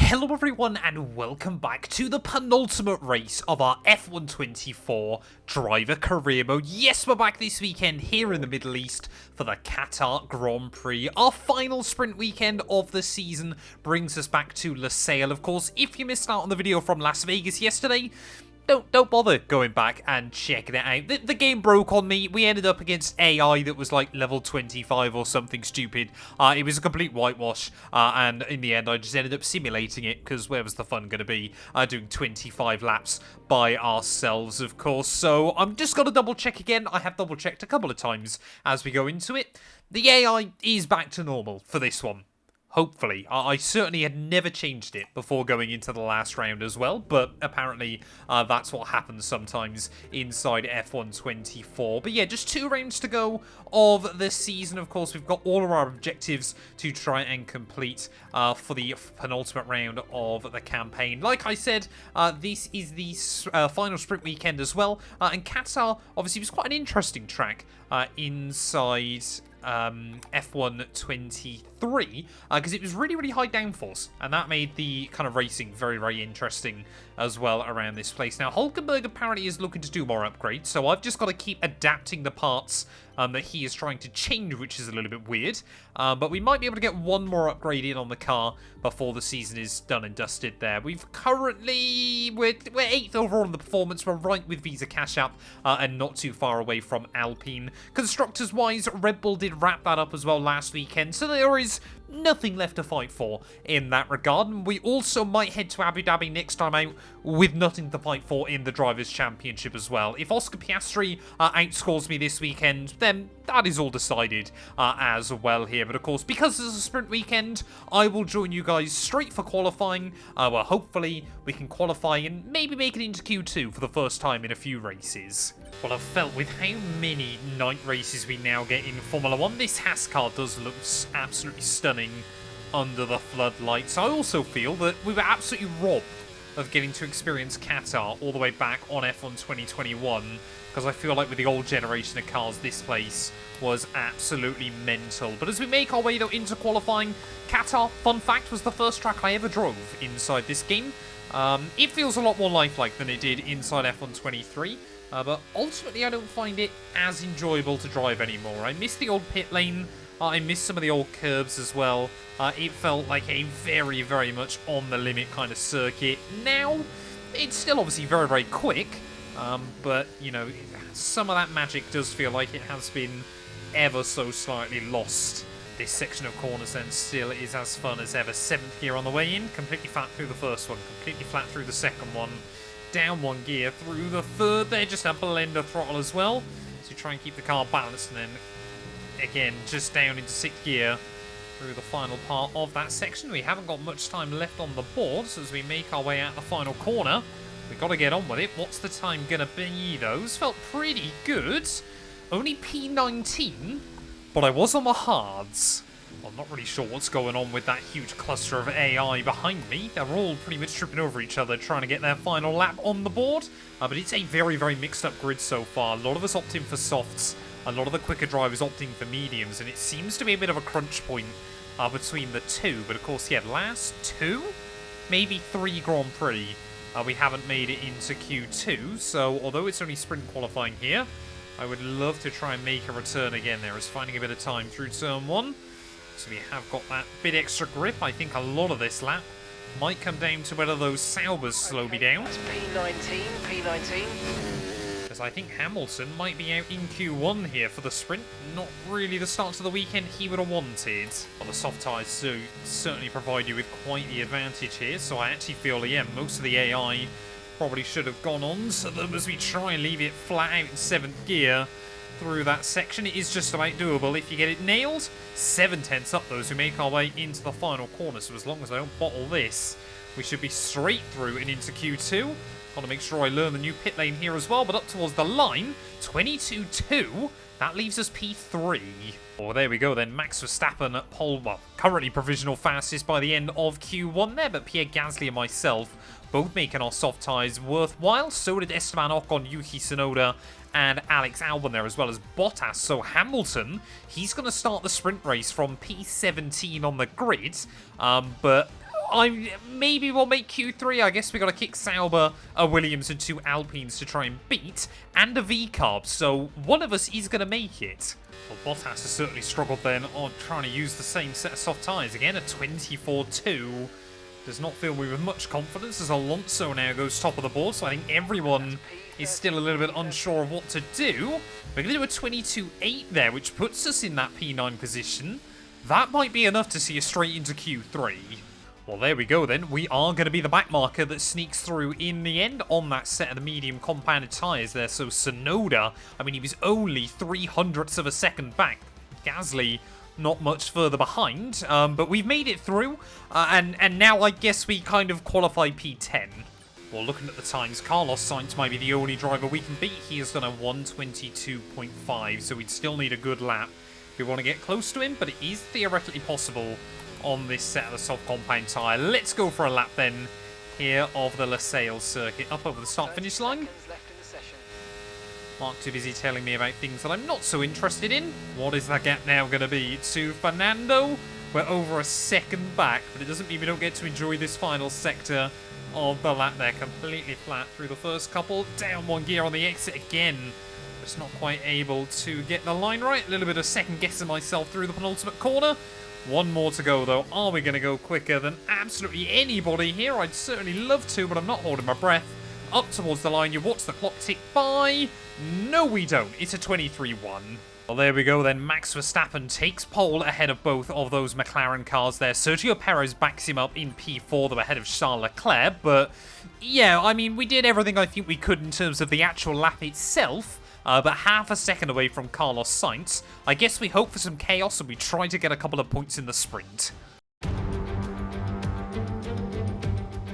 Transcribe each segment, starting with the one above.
Hello everyone and welcome back to the penultimate race of our F124 driver career mode. Yes, we're back this weekend here in the Middle East for the Qatar Grand Prix. Our final sprint weekend of the season brings us back to Losail. Of course, if you missed out on the video from Las Vegas yesterday, don't bother going back and checking it out. The game broke on me. We ended up against AI that was like level 25 or something stupid. It was a complete whitewash, and in the end I just ended up simulating it, because where was the fun going to be doing 25 laps by ourselves, of course. So I'm just going to double check again. I have double checked a couple of times as we go into it. The AI is back to normal for this one. Hopefully. I certainly had never changed it before going into the last round as well, but apparently that's what happens sometimes inside F124. But yeah, just 2 rounds to go of the season. Of course, we've got all of our objectives to try and complete for the penultimate round of the campaign. Like I said, this is the final sprint weekend as well, and Qatar obviously was quite an interesting track inside F123 because it was really high downforce, and that made the kind of racing very interesting as well around this place. Now Hulkenberg apparently is looking to do more upgrades, so I've just got to keep adapting the parts that he is trying to change, which is a little bit weird, but we might be able to get one more upgrade in on the car before the season is done and dusted there. We're 8th overall in the performance. We're right with Visa Cash App and not too far away from Alpine. Constructors wise, Red Bull did wrap that up as well last weekend, so there is nothing left to fight for in that regard. And we also might head to Abu Dhabi next time out with nothing to fight for in the Drivers' Championship as well. If Oscar Piastri outscores me this weekend, then that is all decided as well here. But of course, because it's a sprint weekend, I will join you guys straight for qualifying. Well, hopefully we can qualify and maybe make it into Q2 for the first time in a few races. Well, I've felt with how many night races we now get in Formula 1, this Haas car does look absolutely stunning under the floodlights. I also feel that we were absolutely robbed of getting to experience Qatar all the way back on F1 2021, because I feel like with the old generation of cars, this place was absolutely mental. But as we make our way though into qualifying, Qatar, fun fact, was the first track I ever drove inside this game. It feels a lot more lifelike than it did inside F1 23. But ultimately, I don't find it as enjoyable to drive anymore. I miss the old pit lane. I miss some of the old curbs as well. It felt like a very much on the limit kind of circuit. Now, it's still obviously very quick. But, you know, some of that magic does feel like it has been ever so slightly lost. This section of corners then still is as fun as ever. 7th gear on the way in. Completely flat through the first one. Completely flat through the second one. Down 1 gear through the third. They're just a blender throttle as well, so try and keep the car balanced, and then again just down into 6th gear through the final part of that section. We haven't got much time left on the board, so as we make our way out the final corner, we've got to get on with it. What's the time gonna be? Those felt pretty good. Only P19, but I was on the hards. I'm not really sure what's going on with that huge cluster of AI behind me. They're all pretty much tripping over each other trying to get their final lap on the board. But it's a very mixed up grid so far. A lot of us opting for softs. A lot of the quicker drivers opting for mediums. And it seems to be a bit of a crunch point between the two. But of course, yeah, last 2, maybe 3 Grand Prix, we haven't made it into Q2. So although it's only sprint qualifying here, I would love to try and make a return again there as finding a bit of time through turn 1. So we have got that bit extra grip. I think a lot of this lap might come down to whether those Saubers slow me down. That's P19. Because I think Hamilton might be out in Q1 here for the sprint. Not really the start to the weekend he would have wanted. Well, the soft tyres do certainly provide you with quite the advantage here. So I actually feel, yeah, most of the AI probably should have gone on to them as we try and leave it flat out in 7th gear. Through that section. It is just about doable if you get it nailed. 7/10 up though as we make our way into the final corner, so as long as I don't bottle this, we should be straight through and into Q2. Got to make sure I learn the new pit lane here as well, but up towards the line, 22.2, that leaves us P3. Oh, there we go then. Max Verstappen at pole, well, currently provisional fastest by the end of Q1 there, but Pierre Gasly and myself both making our soft tyres worthwhile. So did Esteban Ocon, Yuki Tsunoda, and Alex Albon there, as well as Bottas. So Hamilton, he's going to start the sprint race from P17 on the grid, but maybe we'll make Q3. I guess we got to kick Sauber, a Williams, and 2 Alpines to try and beat, and a V-Carb. So one of us is going to make it. Well, Bottas has certainly struggled then on trying to use the same set of soft tyres. Again, a 24-2. Does not fill me with much confidence as Alonso now goes top of the board. So I think everyone is still a little bit unsure of what to do. We're going to do a 22-8 there, which puts us in that P9 position. That might be enough to see us straight into Q3. Well, there we go then. We are going to be the back marker that sneaks through in the end on that set of the medium compounded tyres there. So Tsunoda, I mean, he was only 0.03 of a second back. Gasly, not much further behind, but we've made it through. And now I guess we kind of qualify P10. Well, looking at the times, Carlos Sainz might be the only driver we can beat. He has done a 1:22.5, so we'd still need a good lap if we want to get close to him, but it is theoretically possible on this set of the soft compound tyre. Let's go for a lap then here of the Losail circuit, up over the start-finish line. Mark too busy telling me about things that I'm not so interested in. What is that gap now going to be to Fernando? We're over a second back, but it doesn't mean we don't get to enjoy this final sector of the lap there. Completely flat through the first couple. Down one gear on the exit again. Just not quite able to get the line right. A little bit of second guessing myself through the penultimate corner. One more to go though. Are we going to go quicker than absolutely anybody here? I'd certainly love to, but I'm not holding my breath. Up towards the line. You watch the clock tick by. No, we don't. It's a 23-1. Well, there we go then. Max Verstappen takes pole ahead of both of those McLaren cars there. Sergio Perez backs him up in P4, though ahead of Charles Leclerc. But, yeah, I mean, we did everything I think we could in terms of the actual lap itself. But half a second away from Carlos Sainz. I guess we hope for some chaos and we try to get a couple of points in the sprint.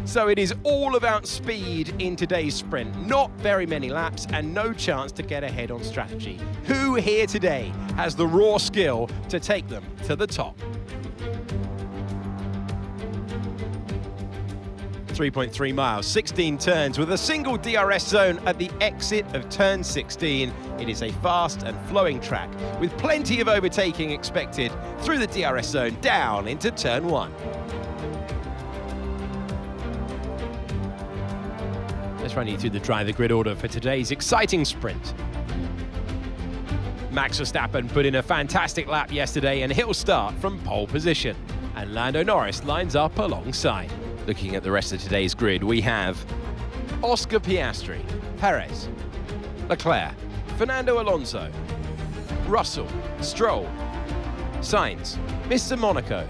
So it is all about speed in today's sprint. Not very many laps and no chance to get ahead on strategy. Who here today has the raw skill to take them to the top? 3.3 miles, 16 turns with a single DRS zone at the exit of turn 16. It is a fast and flowing track with plenty of overtaking expected through the DRS zone down into turn 1. Let's run you through the driver grid order for today's exciting sprint. Max Verstappen put in a fantastic lap yesterday and he'll start from pole position. And Lando Norris lines up alongside. Looking at the rest of today's grid, we have Oscar Piastri, Perez, Leclerc, Fernando Alonso, Russell, Stroll, Sainz, Mr. Monaco,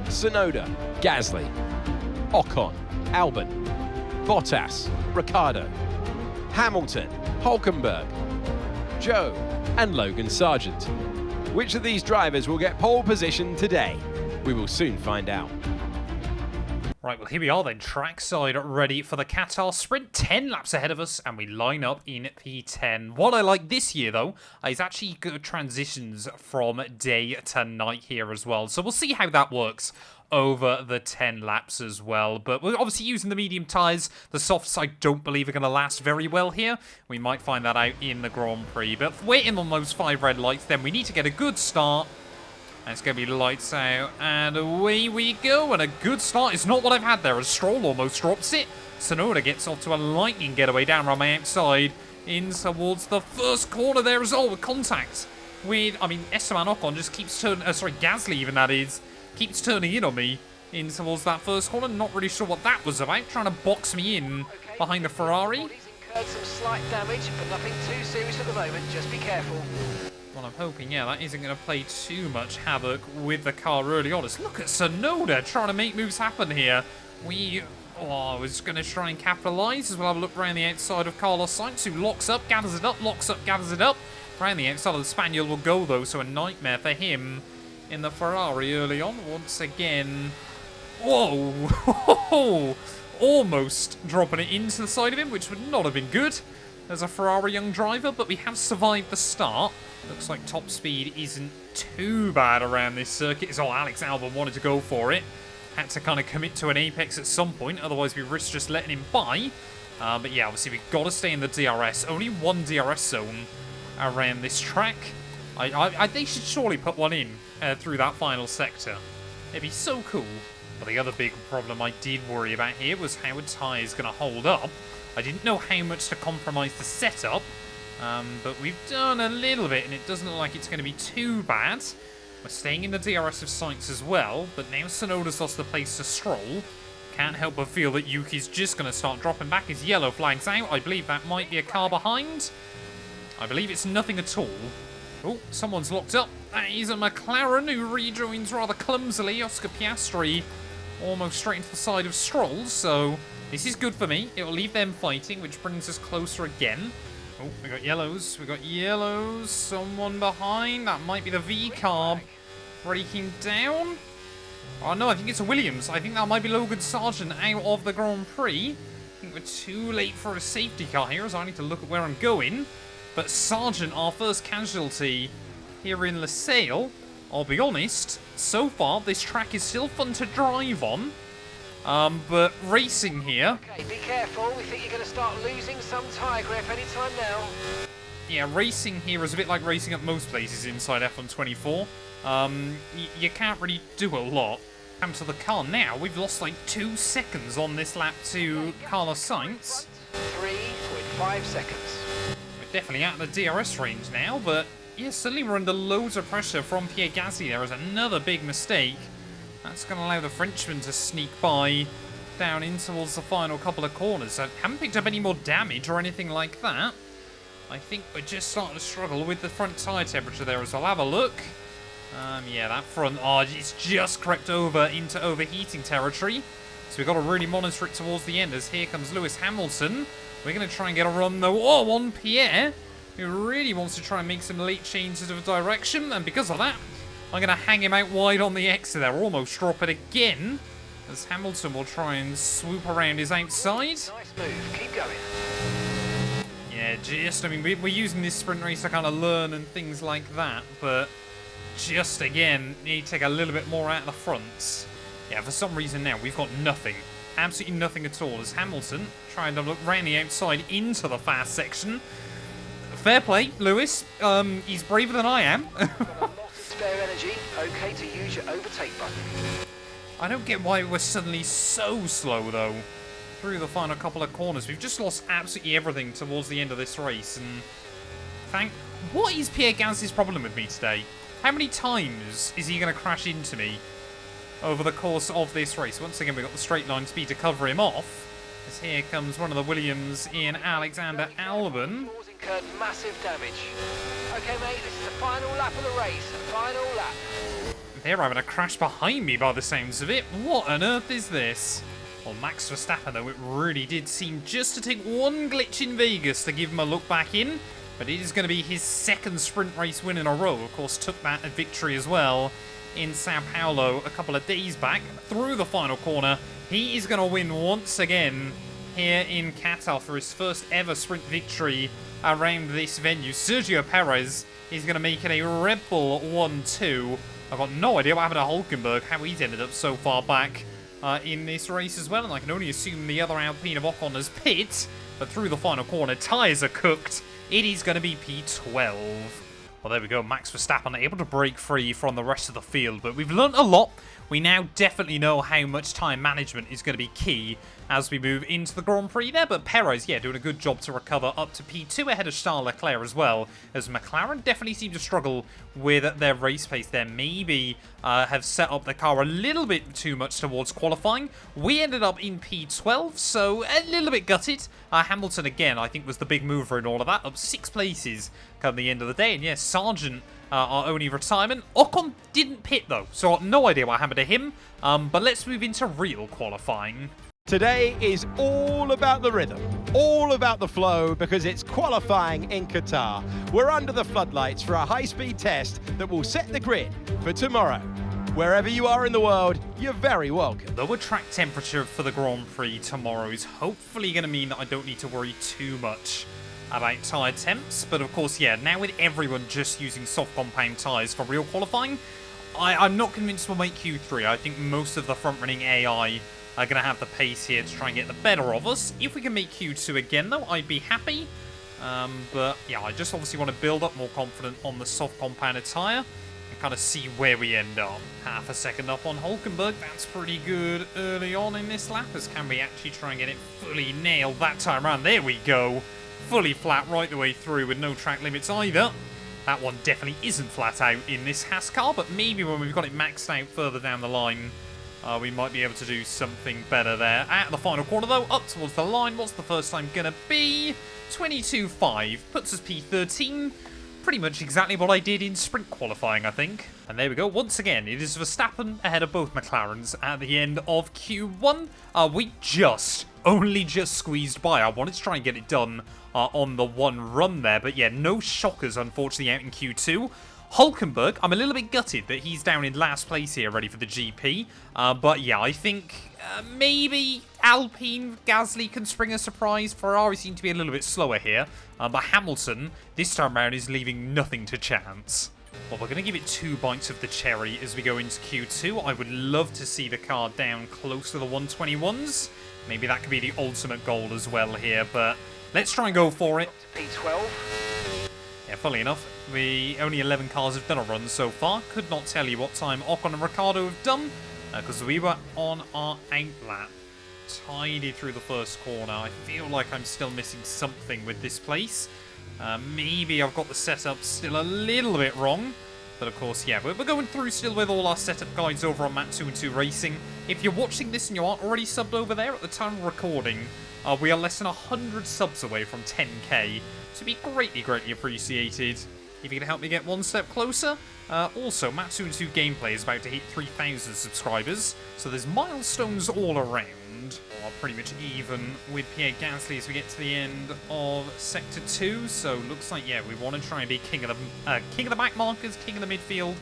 Tsunoda, Gasly, Ocon, Albon, Bottas, Ricciardo, Hamilton, Hülkenberg, Joe, and Logan Sargent. Which of these drivers will get pole position today? We will soon find out. Right, well, here we are then, trackside ready for the Qatar sprint. 10 laps ahead of us, and we line up in P10. What I like this year, though, is actually good transitions from day to night here as well. So we'll see how that works over the 10 laps as well. But we're obviously using the medium tyres. The softs, I don't believe, are going to last very well here. We might find that out in the Grand Prix. But waiting on those 5 red lights, then we need to get a good start. And it's going to be lights out, and away we go, and a good start. It's not what I've had there, as Stroll almost drops it. Tsunoda gets off to a lightning getaway down around my outside, in towards the first corner there as well, with contact with, I mean, Esteban Ocon just keeps turning, Gasly even that is, keeps turning in on me, in towards that first corner. Not really sure what that was about, trying to box me in behind the Ferrari. He's incurred some slight damage, but nothing too serious at the moment, just be careful. Well, I'm hoping, yeah, that isn't going to play too much havoc with the car early on. Look at Tsunoda trying to make moves happen here. I was going to try and capitalise as well. Have a look around the outside of Carlos Sainz, who locks up, gathers it up, locks up, gathers it up. Around the outside of the Spaniel will go, though, so a nightmare for him in the Ferrari early on. Once again, whoa, almost dropping it into the side of him, which would not have been good as a Ferrari young driver, but we have survived the start. Looks like top speed isn't too bad around this circuit. So Alex Albon wanted to go for it. Had to kind of commit to an apex at some point, otherwise we risk just letting him by. But yeah, obviously we've got to stay in the DRS. Only one DRS zone around this track. They should surely put one in through that final sector. It'd be so cool But the other big problem I did worry about here was how a tyre is going to hold up. I didn't know how much to compromise the setup, but we've done a little bit, and it doesn't look like it's going to be too bad. We're staying in the DRS of sights as well, but now Sonoda's lost the place to Stroll. Can't help but feel that Yuki's just going to start dropping back his yellow flags out. I believe that might be a car behind. I believe it's nothing at all. Oh, someone's locked up. That is a McLaren who rejoins rather clumsily. Oscar Piastri almost straight into the side of Stroll, so this is good for me. It will leave them fighting, which brings us closer again. Oh, we got yellows. We got yellows. Someone behind. That might be the V car breaking down. Oh no, I think it's a Williams. I think that might be Logan Sargent out of the Grand Prix. I think we're too late for a safety car here, as I need to look at where I'm going. But Sargent, our first casualty here in Losail. I'll be honest, so far this track is still fun to drive on. But racing here... Okay, be careful. We think you're going to start losing some tyre grip anytime now. Yeah, racing here is a bit like racing at most places inside F124. You can't really do a lot. Come to the car now. We've lost like 2 seconds on this lap to Carlos Sainz. 3.5 seconds. We're definitely out of the DRS range now, but yeah, suddenly we're under loads of pressure from Pierre Gasly. There is another big mistake. That's going to allow the Frenchman to sneak by down in towards the final couple of corners. So haven't picked up any more damage or anything like that. I think we're just starting to struggle with the front tyre temperature there as well. Have a look. Yeah, that front, it's just crept over into overheating territory. So we've got to really monitor it towards the end as here comes Lewis Hamilton. We're going to try and get a run though. Oh, on Pierre, who really wants to try and make some late changes of direction. And because of that, I'm going to hang him out wide on the exit there. Almost drop it again as Hamilton will try and swoop around his outside. Nice move. Keep going. Yeah, I mean, we're using this sprint race to kind of learn and things like that, but just again, need to take a little bit more out of the fronts. Yeah, for some reason now, we've got nothing. Absolutely nothing at all as Hamilton trying to look round the outside into the fast section. Fair play, Lewis. He's braver than I am. Got a lot of spare energy. Okay to use your overtake button. I don't get why we're suddenly so slow, though. Through the final couple of corners. We've just lost absolutely everything towards the end of this race. And what is Pierre Gasly's problem with me today? How many times is he going to crash into me over the course of this race? Once again, we've got the straight line speed to cover him off. As here comes one of the Williams in Alexander Albon. Incurred massive damage. Okay, mate, this is the final lap of the race. Final lap. They're having a crash behind me by the sounds of it. What on earth is this? Well, Max Verstappen, though, it really did seem just to take one glitch in Vegas to give him a look back in. But it is going to be his second sprint race win in a row. Of course, took that victory as well in Sao Paulo a couple of days back. Through the final corner, he is going to win once again here in Qatar for his first ever sprint victory around this venue. Sergio Perez is going to make it a Red Bull 1-2. I've got no idea what happened to Hulkenberg, how he's ended up so far back in this race as well. And I can only assume the other Alpine of Ocon has pit. But through the final corner, tyres are cooked. It is going to be P12. Well, there we go. Max Verstappen able to break free from the rest of the field. But we've learnt a lot. We now definitely know how much time management is going to be key as we move into the Grand Prix there. But Perez, yeah, doing a good job to recover up to P2 ahead of Charles Leclerc as well. As McLaren definitely seem to struggle with their race pace there. Maybe have set up the car a little bit too much towards qualifying. We ended up in P12, so a little bit gutted. Hamilton, again, I think was the big mover in all of that. Up 6 places come the end of the day. And yes, Sargent, our only retirement. Ocon didn't pit though, so no idea what happened to him. But let's move into real qualifying. Today is all about the rhythm, all about the flow, because it's qualifying in Qatar. We're under the floodlights for a high-speed test that will set the grid for tomorrow. Wherever you are in the world, you're very welcome. Lower track temperature for the Grand Prix tomorrow is hopefully going to mean that I don't need to worry too much about tyre temps. But of course, yeah, now with everyone just using soft compound tyres for real qualifying, I'm not convinced we'll make Q3. I think most of the front-running AI are going to have the pace here to try and get the better of us. If we can make Q2 again, though, I'd be happy. But yeah, I just obviously want to build up more confidence on the soft compounded tyre. kind of see where we end up. Half a second up on Hulkenberg. That's pretty good early on in this lap, as can we actually try and get it fully nailed that time around. There we go. Fully flat right the way through with no track limits either. That one definitely isn't flat out in this Haas car, but maybe when we've got it maxed out further down the line, we might be able to do something better there. At the final corner though, up towards the line, what's the first time gonna be? 22.5, puts us P13. Pretty much exactly what I did in sprint qualifying, I think. And there we go. Once again, it is Verstappen ahead of both McLarens at the end of Q1. We only just squeezed by. I wanted to try and get it done on the one run there. But yeah, no shockers, unfortunately, out in Q2. Hulkenberg, I'm a little bit gutted that he's down in last place here, ready for the GP. But yeah, I think maybe Alpine, Gasly can spring a surprise. Ferrari seem to be a little bit slower here. But Hamilton, this time around, is leaving nothing to chance. Well, we're going to give it 2 bites of the cherry as we go into Q2. I would love to see the car down close to the 121s. Maybe that could be the ultimate goal as well here, but let's try and go for it. P12. Yeah, funnily enough, only 11 cars have done a run so far. Could not tell you what time Ocon and Ricciardo have done, because we were on our out lap. Tidy through the first corner. I feel like I'm still missing something with this place. Maybe I've got the setup still a little bit wrong. But of course, yeah, we're going through still with all our setup guides over on Map 2 and 2 Racing. If you're watching this and you aren't already subbed over there at the time of recording, we are less than 100 subs away from 10k. So it'd be greatly, greatly appreciated if you can help me get one step closer. Also, Map 2 and 2 Gameplay is about to hit 3,000 subscribers. So there's milestones all around. Pretty much even with Pierre Gasly as we get to the end of Sector 2. So looks like, yeah, we want to try and be king of the back markers, king of the midfield.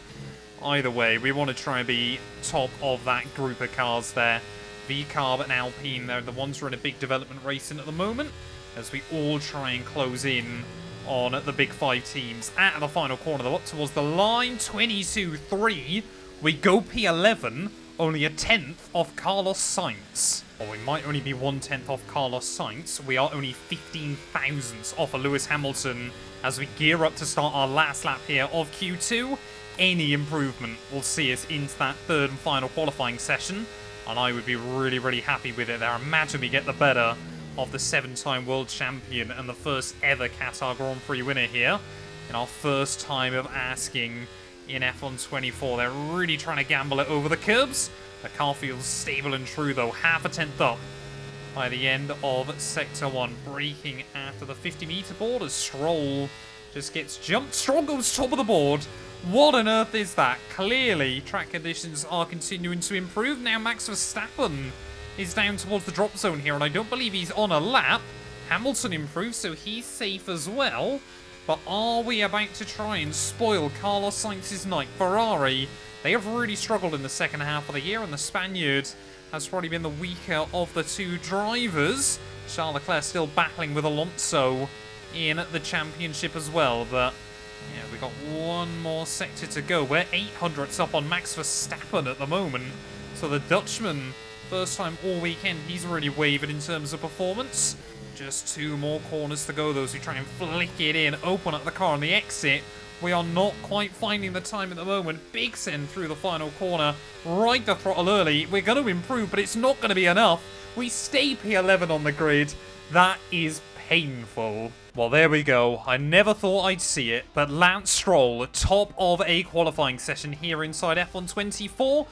Either way, we want to try and be top of that group of cars there. V-Carb and Alpine, they're the ones who are in a big development racing at the moment, as we all try and close in on the big 5 teams. At the final corner, though, up towards the line, 22.3. We go P11, only a tenth off Carlos Sainz. Or we might only be 1/10 off Carlos Sainz. We are only 15 thousandths off of Lewis Hamilton as we gear up to start our last lap here of Q2. Any improvement will see us into that third and final qualifying session, and I would be really, really happy with it there. Imagine we get the better of the 7-time world champion and the first ever Qatar Grand Prix winner here in our first time of asking in F1 24. They're really trying to gamble it over the curbs. The car feels stable and true though, half a tenth up by the end of Sector 1. Braking after the 50-meter board as Stroll just gets jumped. Stroll goes top of the board. What on earth is that? Clearly, track conditions are continuing to improve. Now Max Verstappen is down towards the drop zone here, and I don't believe he's on a lap. Hamilton improves, so he's safe as well. But are we about to try and spoil Carlos Sainz's night? Ferrari, they have really struggled in the second half of the year, and the Spaniard has probably been the weaker of the two drivers. Charles Leclerc still battling with Alonso in the championship as well, but yeah, we've got one more sector to go. We're 800ths up on Max Verstappen at the moment, so the Dutchman, first time all weekend, he's really wavered in terms of performance. Just 2 more corners to go, those who try and flick it in, open up the car on the exit. We are not quite finding the time at the moment. Big send through the final corner, right the throttle early. We're going to improve, but it's not going to be enough. We stay P11 on the grid. That is painful. Well, there we go. I never thought I'd see it, but Lance Stroll, top of a qualifying session here inside F1 24.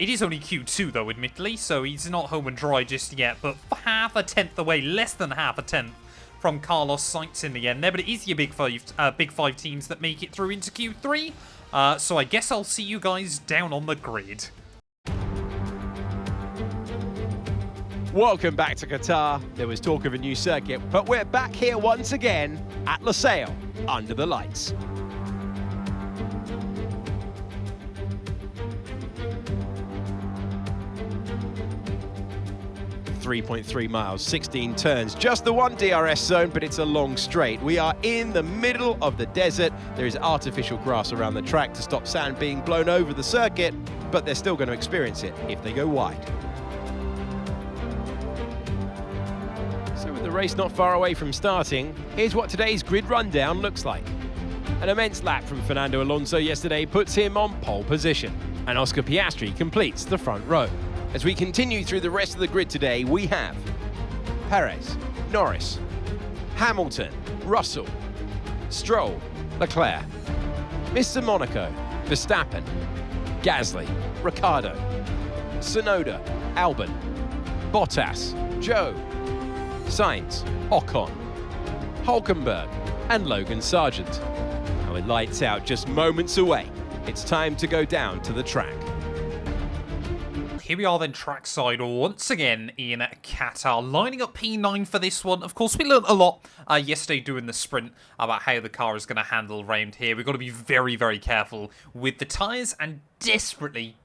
It is only Q2 though, admittedly, so he's not home and dry just yet, but half a tenth away, less than half a tenth from Carlos Sainz in the end there, but it is your big five teams that make it through into Q3. So I guess I'll see you guys down on the grid. Welcome back to Qatar. There was talk of a new circuit, but we're back here once again at Losail, under the lights. .3 miles, 16 turns, just the one DRS zone, but it's a long straight. We are in the middle of the desert. There is artificial grass around the track to stop sand being blown over the circuit, but they're still going to experience it if they go wide. So with the race not far away from starting, here's what today's grid rundown looks like. An immense lap from Fernando Alonso yesterday puts him on pole position, and Oscar Piastri completes the front row. As we continue through the rest of the grid today, we have Perez, Norris, Hamilton, Russell, Stroll, Leclerc, Mr. Monaco, Verstappen, Gasly, Ricciardo, Tsunoda, Albon, Bottas, Joe, Sainz, Ocon, Hulkenberg, and Logan Sargent. And with lights out just moments away, it's time to go down to the track. Here we are then trackside once again in Qatar, lining up P9 for this one. Of course, we learned a lot yesterday doing the sprint about how the car is going to handle round here. We've got to be very, very careful with the tyres and desperately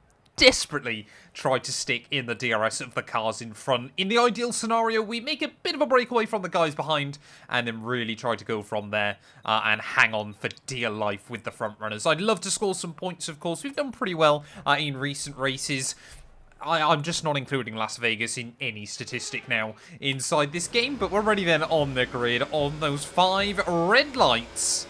try to stick in the DRS of the cars in front. In the ideal scenario, we make a bit of a breakaway from the guys behind and then really try to go from there and hang on for dear life with the front runners. I'd love to score some points, of course. We've done pretty well in recent races. I'm just not including Las Vegas in any statistic now inside this game, but we're ready then on the grid on those 5 red lights.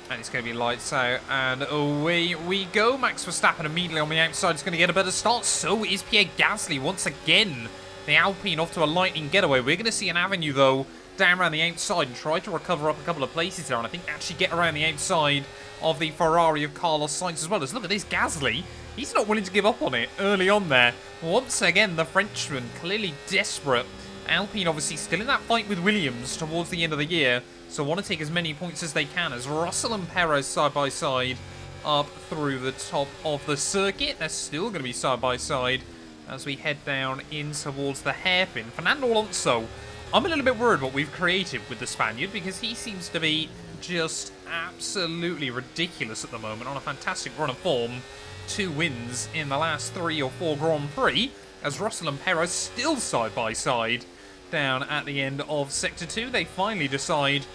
And it's going to be lights out, and away we go. Max Verstappen immediately on the outside is going to get a better start. So is Pierre Gasly once again. The Alpine off to a lightning getaway. We're going to see an avenue, though, down around the outside and try to recover up a couple of places there. And I think actually get around the outside of the Ferrari of Carlos Sainz as well. As look at this Gasly. He's not willing to give up on it early on there. Once again, the Frenchman clearly desperate. Alpine obviously still in that fight with Williams towards the end of the year. So want to take as many points as they can as Russell and Perez side by side up through the top of the circuit. They're still going to be side by side as we head down in towards the hairpin. Fernando Alonso, I'm a little bit worried what we've created with the Spaniard because he seems to be just absolutely ridiculous at the moment on a fantastic run of form. 2 wins in the last 3 or 4 Grand Prix as Russell and Perez still side by side down at the end of Sector 2. They finally decide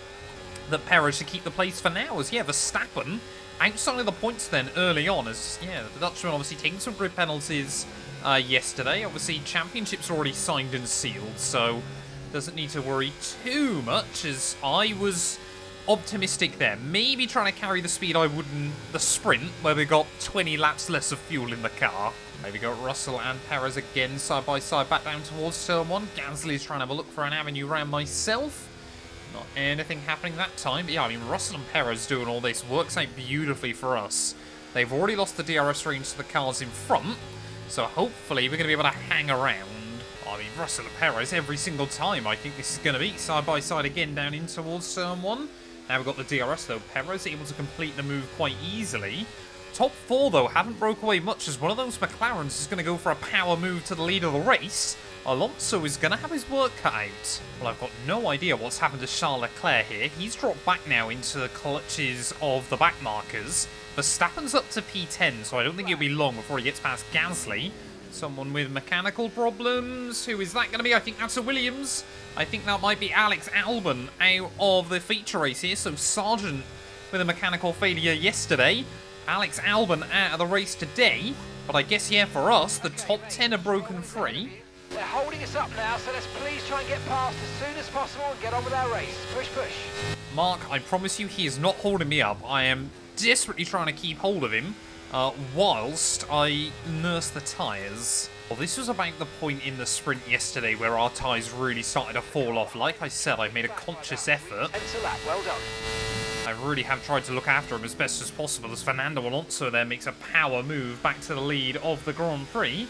that Perez should keep the place for now as, Verstappen outside of the points then early on as, the Dutchman obviously taking some grid penalties yesterday. Obviously, championships already signed and sealed, so doesn't need to worry too much as I was optimistic there. Maybe trying to carry the speed I would in the sprint where we got 20 laps less of fuel in the car. Maybe got Russell and Perez again side by side back down towards turn 1. Gasly's trying to have a look for an avenue around myself. Not anything happening that time. But Russell and Perez doing all this works out beautifully for us. They've already lost the DRS range to the cars in front. So hopefully we're going to be able to hang around. Russell and Perez every single time. I think this is going to be side by side again down in towards turn 1. Now we've got the DRS though. Perez able to complete the move quite easily. Top 4 though haven't broke away much as one of those McLarens is going to go for a power move to the lead of the race. Alonso is going to have his work cut out. Well, I've got no idea what's happened to Charles Leclerc here. He's dropped back now into the clutches of the back markers. Verstappen's up to P10, so I don't think it'll be long before he gets past Gasly. Someone with mechanical problems. Who is that going to be? I think that's a Williams. I think that might be Alex Albon out of the feature race here. So Sargent with a mechanical failure yesterday. Alex Albon out of the race today. But I guess, for us, the top 10 are broken free. They're holding us up now, so let's please try and get past as soon as possible and get on with our race. Push, push. Mark, I promise you he is not holding me up. I am desperately trying to keep hold of him whilst I nurse the tyres. Well, this was about the point in the sprint yesterday where our tyres really started to fall off. Like I said, I've made a conscious effort. Enter lap, well done. I really have tried to look after him as best as possible as Fernando Alonso there makes a power move back to the lead of the Grand Prix.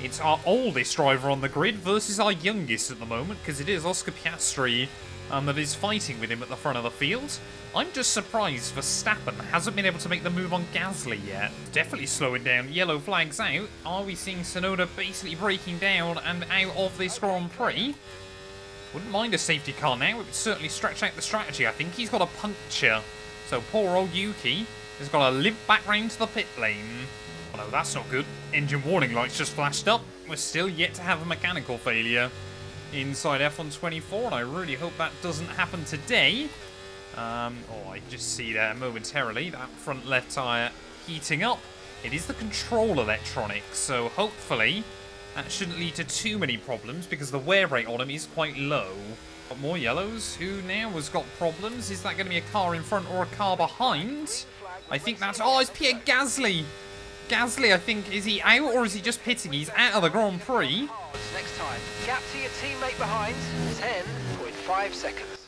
It's our oldest driver on the grid versus our youngest at the moment because it is Oscar Piastri that is fighting with him at the front of the field. I'm just surprised Verstappen hasn't been able to make the move on Gasly yet. Definitely slowing down. Yellow flags out. Are we seeing Tsunoda basically breaking down and out of this Grand Prix? Wouldn't mind a safety car now. It would certainly stretch out the strategy. I think he's got a puncture. So poor old Yuki has got to limp back round to the pit lane. Oh no, that's not good. Engine warning lights just flashed up. We're still yet to have a mechanical failure inside F124, and I really hope that doesn't happen today. I just see there momentarily that front left tyre heating up. It is the control electronics, so hopefully that shouldn't lead to too many problems because the wear rate on them is quite low. Got more yellows. Who now has got problems? Is that going to be a car in front or a car behind? I think that's... Oh, it's Pierre Gasly. Gasly, I think, is he out or is he just pitting? He's out of the Grand Prix. Next time, gap to your teammate behind, 10.5 seconds.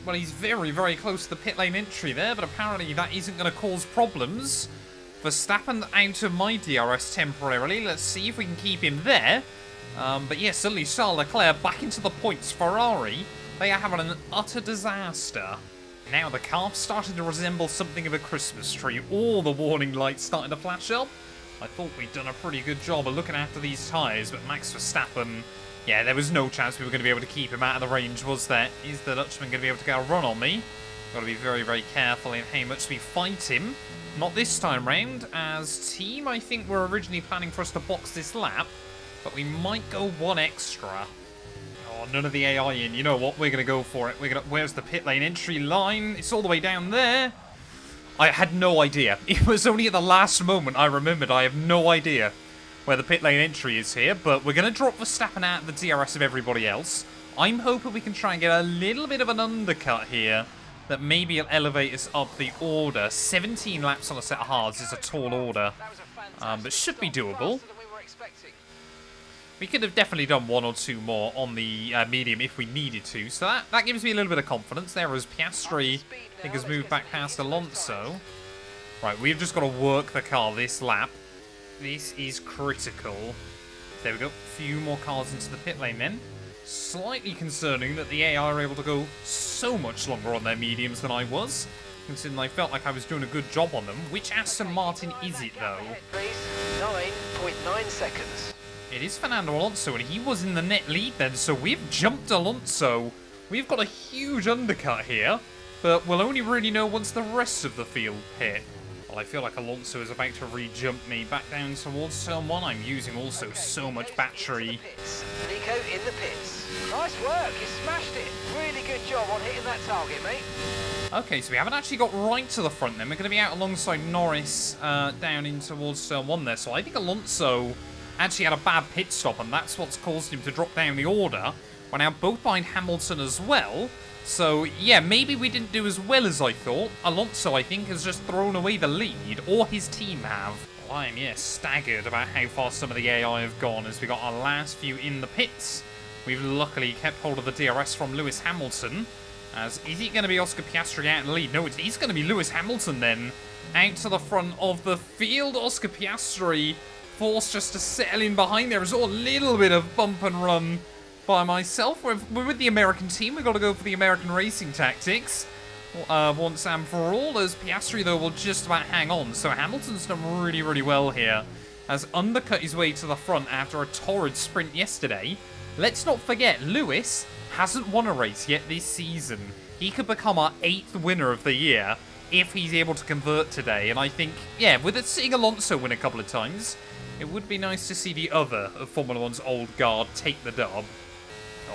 Well, he's very, very close to the pit lane entry there, but apparently that isn't going to cause problems. Verstappen out of my DRS temporarily. Let's see if we can keep him there. But yeah, suddenly Charles Leclerc back into the points. Ferrari, they are having an utter disaster. Now the car's starting to resemble something of a Christmas tree. All the warning lights starting to flash up. I thought we'd done a pretty good job of looking after these tyres, but Max Verstappen, yeah, there was no chance we were going to be able to keep him out of the range, was there? Is the Dutchman going to be able to get a run on me? Got to be very, very careful in how much we fight him. Not this time round. As team, I think we're originally planning for us to box this lap, but we might go one extra. Oh, none of the AI in. You know what? We're going to go for it. Where's the pit lane entry line? It's all the way down there. I had no idea. It was only at the last moment I remembered. I have no idea where the pit lane entry is here, but we're going to drop Verstappen out of the DRS of everybody else. I'm hoping we can try and get a little bit of an undercut here that maybe will elevate us up the order. 17 laps on a set of hards is a tall order, but should be doable. We could have definitely done one or two more on the medium if we needed to, so that gives me a little bit of confidence. There as Piastri, I think, has moved back past Alonso. Right, we've just got to work the car this lap. This is critical. There we go. A few more cars into the pit lane then. Slightly concerning that the AI are able to go so much longer on their mediums than I was, considering I felt like I was doing a good job on them. Which Aston Martin is it, though? 9.9 seconds. It is Fernando Alonso, and he was in the net lead then, so we've jumped Alonso. We've got a huge undercut here, but we'll only really know once the rest of the field pit. Well, I feel like Alonso is about to re-jump me back down towards turn 1. I'm using also so much battery. Nico in the pits. Nice work, you smashed it. Really good job on hitting that target, mate. Okay, so we haven't actually got right to the front then. We're going to be out alongside Norris down in towards turn 1 there, so I think Alonso actually had a bad pit stop, and that's what's caused him to drop down the order. We're now both behind Hamilton as well. So, yeah, maybe we didn't do as well as I thought. Alonso, I think, has just thrown away the lead, or his team have. Well, I'm, yeah, staggered about how far some of the AI have gone as we got our last few in the pits. We've luckily kept hold of the DRS from Lewis Hamilton. As, is it going to be Oscar Piastri out in the lead? No, it's going to be Lewis Hamilton then. Out to the front of the field, Oscar Piastri forced just to settle in behind there. There's a little bit of bump and run by myself. We're with the American team. We've got to go for the American racing tactics once and for all, as Piastri, though, will just about hang on. So Hamilton's done really, really well here, as undercut his way to the front after a torrid sprint yesterday. Let's not forget, Lewis hasn't won a race yet this season. He could become our 8th winner of the year if he's able to convert today. And I think, yeah, with seeing Alonso win a couple of times, it would be nice to see the other of Formula 1's old guard take the dub.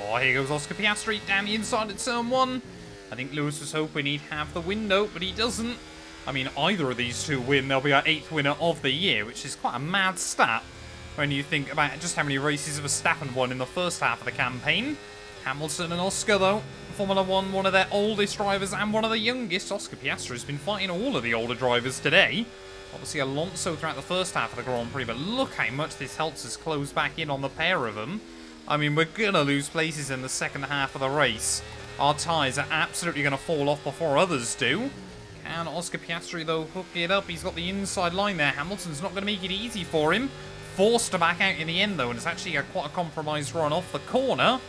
Oh, here goes Oscar Piastri down the inside at turn 1. I think Lewis was hoping he'd have the window, but he doesn't. I mean, either of these two win, they'll be our 8th winner of the year, which is quite a mad stat when you think about just how many races Verstappen won in the first half of the campaign. Hamilton and Oscar, though, Formula 1, one of their oldest drivers and one of the youngest. Oscar Piastri has been fighting all of the older drivers today. Obviously, Alonso throughout the first half of the Grand Prix, but look how much this helps us close back in on the pair of them. I mean, we're going to lose places in the second half of the race. Our tyres are absolutely going to fall off before others do. Can Oscar Piastri, though, hook it up? He's got the inside line there. Hamilton's not going to make it easy for him. Forced to back out in the end, though, and it's actually quite a compromised run off the corner.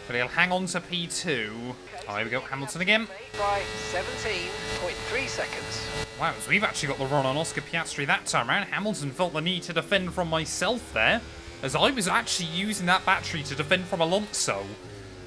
But he'll hang on to P2. Oh, here we go, Hamilton again. By 17.3 seconds. Wow, so we've actually got the run on Oscar Piastri that time around. Hamilton felt the need to defend from myself there, as I was actually using that battery to defend from Alonso.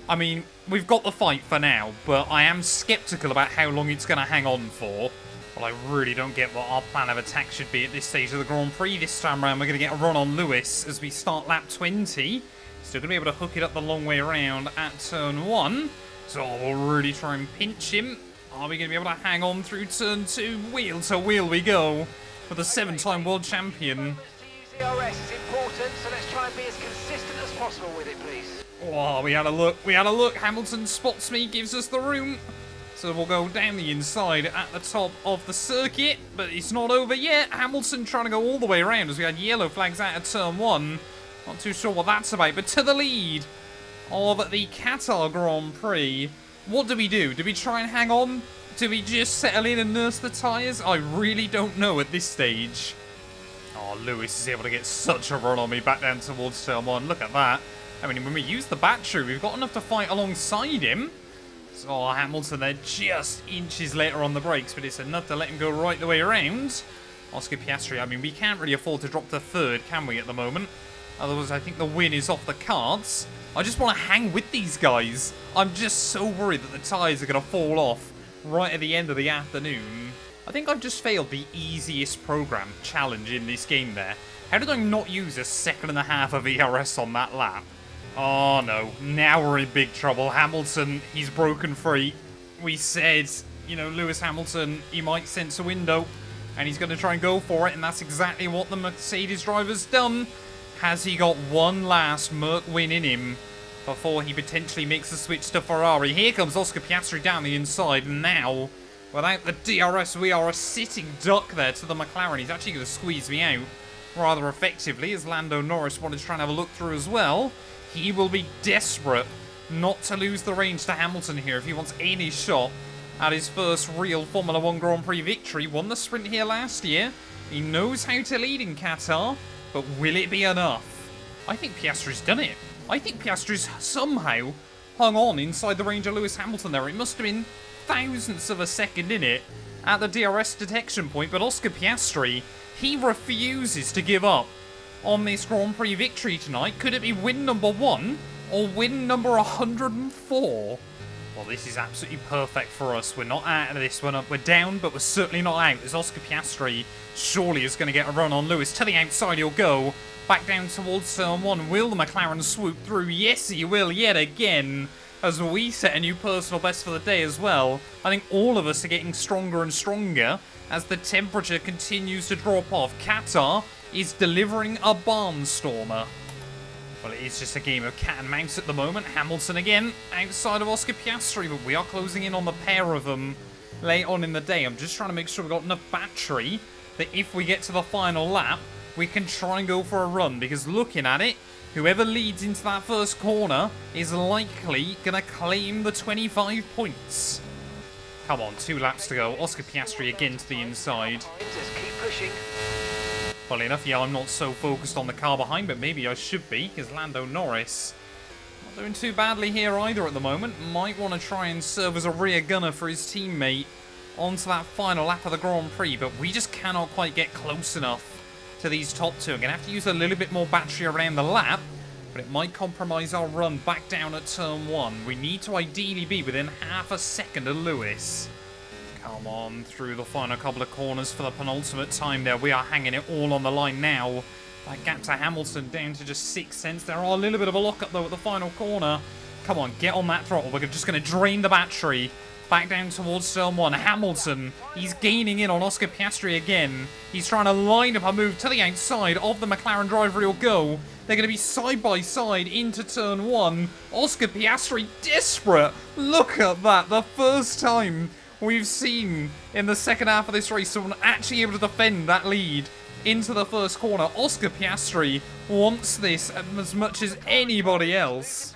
I mean, we've got the fight for now, but I am sceptical about how long it's going to hang on for. Well, I really don't get what our plan of attack should be at this stage of the Grand Prix. This time around, we're going to get a run on Lewis as we start lap 20. Still going to be able to hook it up the long way around at turn 1. So we'll really try and pinch him. Are we going to be able to hang on through turn 2? Wheel to wheel we go for the 7-time world champion. DRS is important, so let's try and be as consistent as possible with it, please. Oh, we had a look. Hamilton spots me, gives us the room. So we'll go down the inside at the top of the circuit, but it's not over yet. Hamilton trying to go all the way around as we had yellow flags out of turn 1. Not too sure what that's about, but to the lead of the Qatar Grand Prix. What do we do? Do we try and hang on? Do we just settle in and nurse the tyres? I really don't know at this stage. Oh, Lewis is able to get such a run on me back down towards turn 1. Look at that. I mean, when we use the battery, we've got enough to fight alongside him. So Hamilton there just inches later on the brakes, but it's enough to let him go right the way around. Oscar Piastri, I mean, we can't really afford to drop to third, can we, at the moment? Otherwise, I think the win is off the cards. I just want to hang with these guys. I'm just so worried that the tyres are going to fall off right at the end of the afternoon. I think I've just failed the easiest program challenge in this game there. How did I not use a second and a half of ERS on that lap? Oh no, now we're in big trouble. Hamilton, he's broken free. We said, you know, Lewis Hamilton, he might sense a window, and he's going to try and go for it, and that's exactly what the Mercedes driver's done. Has he got one last Merc win in him before he potentially makes the switch to Ferrari? Here comes Oscar Piastri down the inside, and now, without the DRS, we are a sitting duck there to the McLaren. He's actually going to squeeze me out rather effectively, as Lando Norris wanted to try and have a look through as well. He will be desperate not to lose the range to Hamilton here if he wants any shot at his first real Formula 1 Grand Prix victory. Won the sprint here last year. He knows how to lead in Qatar, but will it be enough? I think Piastri's done it. I think Piastri's somehow hung on inside the range of Lewis Hamilton there. It must have been thousandths of a second in it at the DRS detection point, but Oscar Piastri, he refuses to give up on this Grand Prix victory tonight. Could it be win number 1 or win number 104? Well, this is absolutely perfect for us. We're not out of this one. We're down, but we're certainly not out, as Oscar Piastri surely is going to get a run on Lewis. To the outside he'll go. Back down towards turn 1. Will the McLaren swoop through? Yes, he will yet again, as we set a new personal best for the day as well. I think all of us are getting stronger and stronger as the temperature continues to drop off. Qatar is delivering a barnstormer. Well, it is just a game of cat and mouse at the moment. Hamilton again outside of Oscar Piastri, but we are closing in on the pair of them late on in the day. I'm just trying to make sure we've got enough battery that if we get to the final lap, we can try and go for a run, because looking at it, whoever leads into that first corner is likely going to claim the 25 points. Come on, 2 laps to go. Oscar Piastri again to the inside. Just keep pushing. Funnily enough, yeah, I'm not so focused on the car behind, but maybe I should be, because Lando Norris not doing too badly here either at the moment. Might want to try and serve as a rear gunner for his teammate onto that final lap of the Grand Prix, but we just cannot quite get close enough to these top two. I'm going to have to use a little bit more battery around the lap, but it might compromise our run back down at turn 1. We need to ideally be within half a second of Lewis. Come on, through the final couple of corners for the penultimate time there. We are hanging it all on the line now. That gap to Hamilton down to just 6 cents. There are a little bit of a lock-up, though, at the final corner. Come on, get on that throttle. We're just going to drain the battery. Back down towards turn 1. Hamilton, he's gaining in on Oscar Piastri again. He's trying to line up a move to the outside of the McLaren driver. He'll go. They're going to be side by side into turn 1. Oscar Piastri desperate. Look at that. The first time we've seen in the second half of this race someone actually able to defend that lead into the first corner. Oscar Piastri wants this as much as anybody else.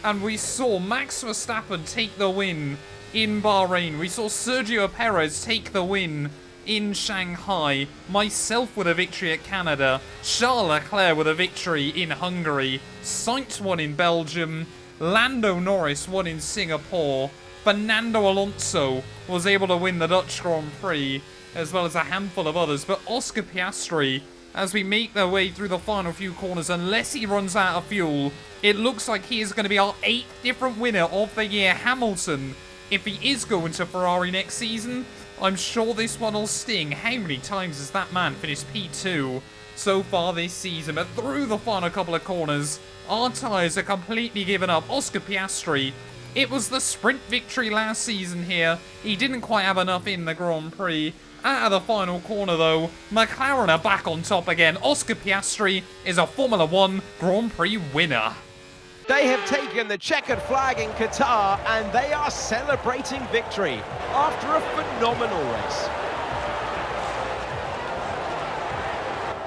And we saw Max Verstappen take the win in Bahrain. We saw Sergio Perez take the win in Shanghai. Myself with a victory at Canada. Charles Leclerc with a victory in Hungary. Sainz won in Belgium. Lando Norris won in Singapore. Fernando Alonso was able to win the Dutch Grand Prix, as well as a handful of others. But Oscar Piastri, as we make their way through the final few corners, unless he runs out of fuel, it looks like he is going to be our 8th different winner of the year. Hamilton, if he is going to Ferrari next season, I'm sure this one will sting. How many times has that man finished P2 so far this season? But through the final couple of corners, our tyres are completely given up. Oscar Piastri, it was the sprint victory last season here. He didn't quite have enough in the Grand Prix. Out of the final corner, though, McLaren are back on top again. Oscar Piastri is a Formula 1 Grand Prix winner. They have taken the checkered flag in Qatar and they are celebrating victory after a phenomenal race.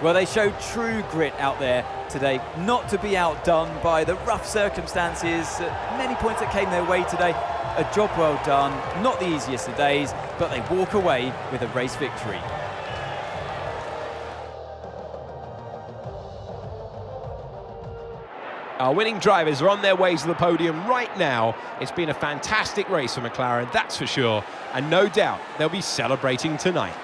Well, they showed true grit out there today, not to be outdone by the rough circumstances. Many points that came their way today. A job well done, not the easiest of days, but they walk away with a race victory. Our winning drivers are on their way to the podium right now. It's been a fantastic race for McLaren, that's for sure, and no doubt they'll be celebrating tonight.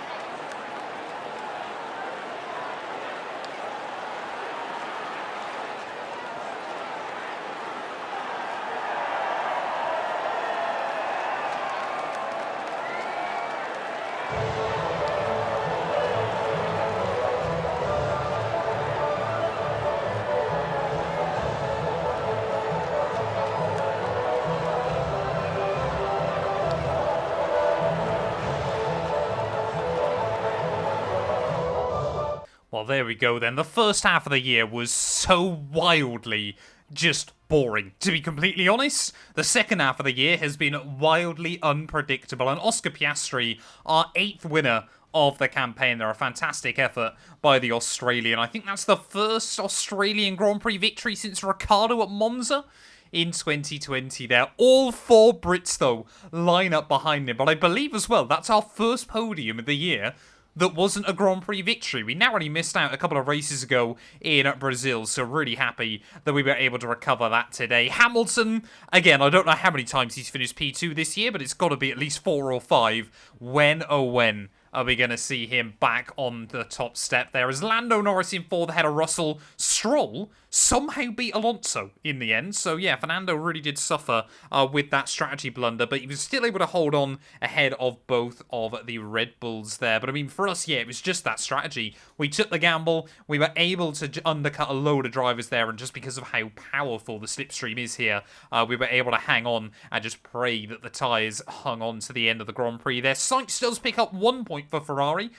Well, there we go then. The first half of the year was so wildly just boring, to be completely honest. The second half of the year has been wildly unpredictable, and Oscar Piastri, our 8th winner of the campaign. They're a fantastic effort by the Australian. I think that's the first Australian Grand Prix victory since Ricciardo at Monza in 2020 there. All 4 Brits, though, line up behind him. But I believe as well, that's our first podium of the year that wasn't a Grand Prix victory. We narrowly missed out a couple of races ago in Brazil, so really happy that we were able to recover that today. Hamilton, again, I don't know how many times he's finished P2 this year, but it's got to be at least 4 or 5. When, oh when, are we going to see him back on the top step there? As Lando Norris in 4th ahead of Russell, Stroll somehow beat Alonso in the end. So yeah, Fernando really did suffer with that strategy blunder, but he was still able to hold on ahead of both of the Red Bulls there. But I mean, for us, yeah, it was just that strategy. We took the gamble, we were able to undercut a load of drivers there, and just because of how powerful the slipstream is here, we were able to hang on and just pray that the tyres hung on to the end of the Grand Prix there. Sainz does pick up 1 point for Ferrari,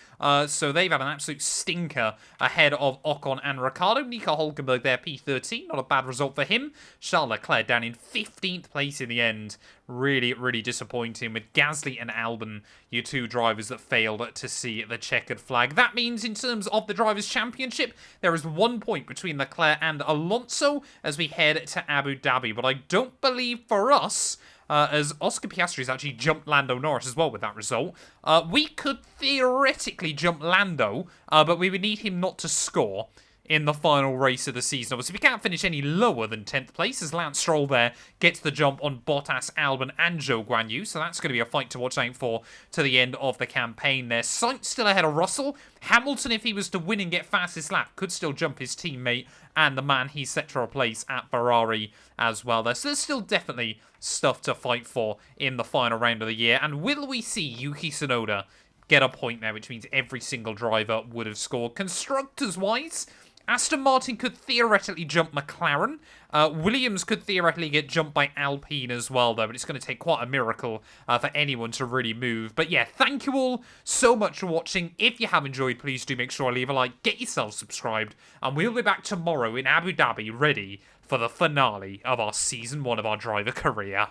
so they've had an absolute stinker ahead of Ocon and Ricciardo. Nico Hulkenberg there, P13, not a bad result for him. Charles Leclerc down in 15th place in the end. Really, really disappointing with Gasly and Albon, your 2 drivers that failed to see the checkered flag. That means in terms of the Drivers' Championship, there is 1 point between Leclerc and Alonso as we head to Abu Dhabi. But I don't believe for us, as Oscar Piastri's actually jumped Lando Norris as well with that result. We could theoretically jump Lando, but we would need him not to score in the final race of the season. Obviously, we can't finish any lower than 10th place, as Lance Stroll there gets the jump on Bottas, Albon, and Zhou Guanyu, so that's going to be a fight to watch out for to the end of the campaign there. Sainz still ahead of Russell. Hamilton, if he was to win and get fastest lap, could still jump his teammate and the man he's set to replace at Ferrari as well there. So there's still definitely stuff to fight for in the final round of the year. And will we see Yuki Tsunoda get a point there, which means every single driver would have scored? Constructors-wise, Aston Martin could theoretically jump McLaren. Williams could theoretically get jumped by Alpine as well, though, but it's going to take quite a miracle for anyone to really move. But yeah, thank you all so much for watching. If you have enjoyed, please do make sure to leave a like, get yourself subscribed, and we'll be back tomorrow in Abu Dhabi ready for the finale of our Season 1 of our driver career.